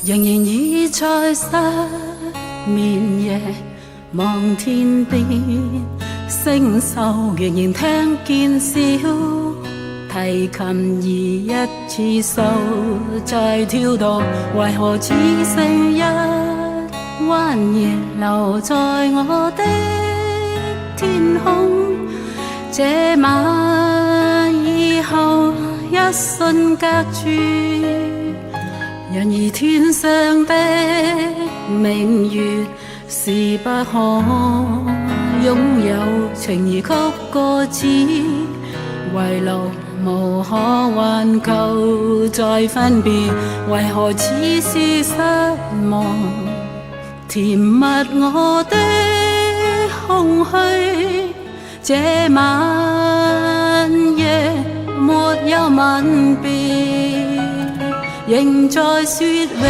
仍然倚在失眠夜，望天邊星宿，仍然聽見小提琴兒一次數在跳動，為何只剩一彎夜留在我的天空？這晚以後一瞬隔絕，然而天上的明月是不可擁有，情義曲過只遺留，無可挽救再分別，為何只是失望填密我的空虛？這晚夜沒有吻別，仍在說永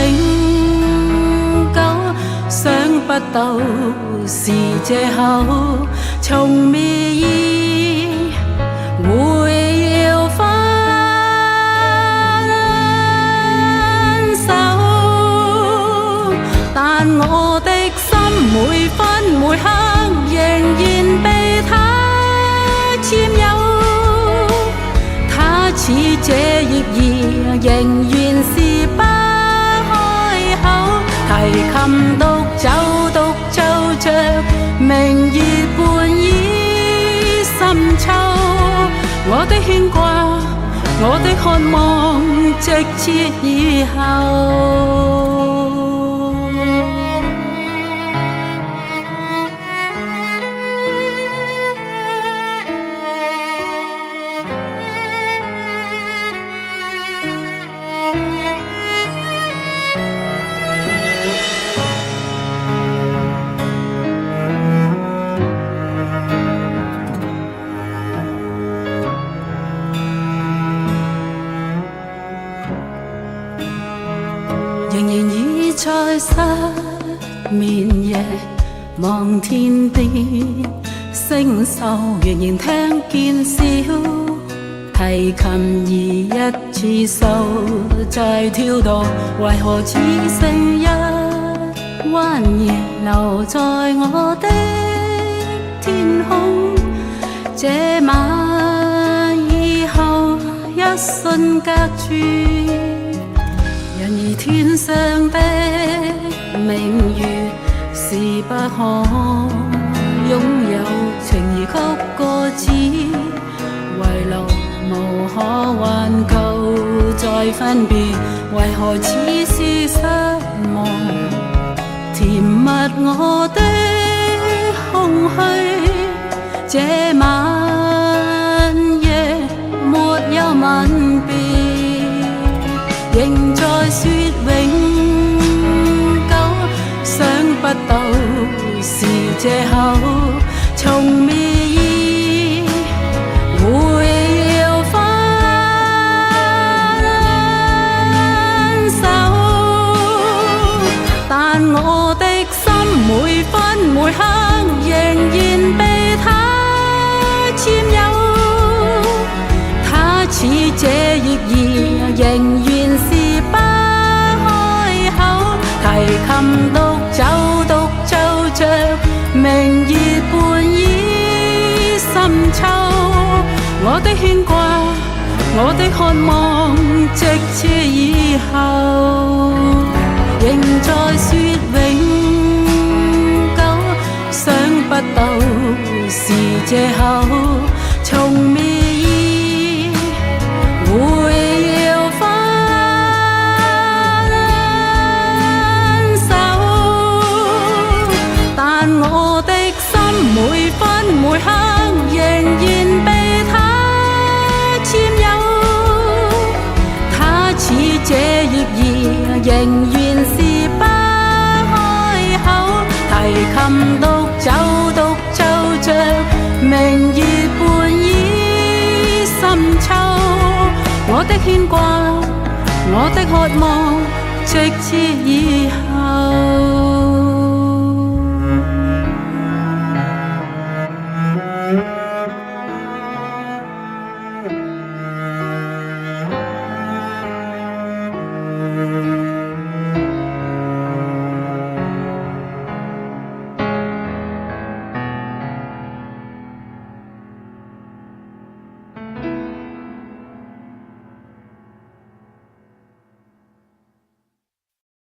久，想不到是借口，從未意會要分手，但我的心每分每刻仍然被他佔有，他似這翼兒仍然是不開口，提琴獨奏獨奏着明月半倚深秋，我的牽掛我的渴望直至以後。仍然倚在失眠夜，望天邊星宿，仍然聽見小提琴兒一次數在跳動，為何只剩一彎夜留在我的天空？這晚以後一瞬隔絕，然而天上的明月是不可擁有，情義曲過只遺留，無可挽救再分別，為何只是失望填密我的空虛？這晚夜沒有吻別，仍在說永久，想不到是借口，從未意會要分手，但我的心每分每刻仍然被他佔有，他似這翼兒仍然是不開口，提琴獨奏獨奏着明月半倚深秋，我的牽掛我的渴望直至以後，仍在說永久，想不到是借口，從未意會要分手，但我的心每分每刻仍然被他佔有，他似這翼兒仍然是不開口，提琴獨奏獨奏着明月半倚深秋，我的牽掛我的渴望直至以後。